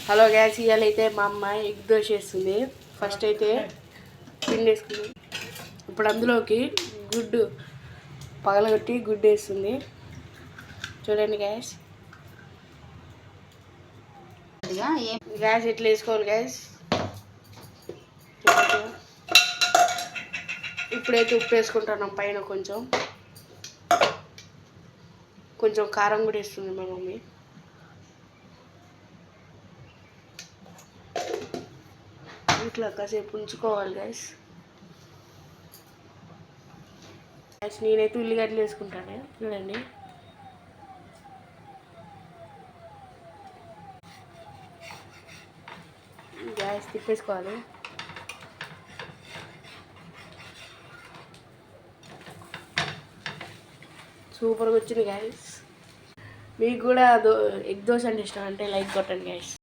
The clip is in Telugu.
హలో గ్యాస్, ఇవాళ అయితే మా అమ్మ ఎగ్ దోశ వేస్తుంది. ఫస్ట్ అయితే పిండి వేసుకుంది. ఇప్పుడు అందులోకి గుడ్డు పగలగొట్టి గుడ్డు వేస్తుంది. చూడండి గ్యాస్, గ్యాస్ ఎట్లా వేసుకోవాలి గ్యాస్. ఇప్పుడైతే ఉప్పు వేసుకుంటున్నాం. పైన కొంచెం కొంచెం కారం కూడా వేస్తుంది మా మమ్మీ. ఇట్లా కాసేపు ఉంచుకోవాలి గ్యాస్. నేనైతే ఉల్లిగడ్డలు వేసుకుంటాను. చూడండి, గ్యాస్ తిప్పేసుకోవాలి. సూపర్గా వచ్చింది గ్యాస్. మీకు కూడా ఎగ్ దోశ అంటే ఇష్టం అంటే లైక్ కొట్టండి గ్యాస్.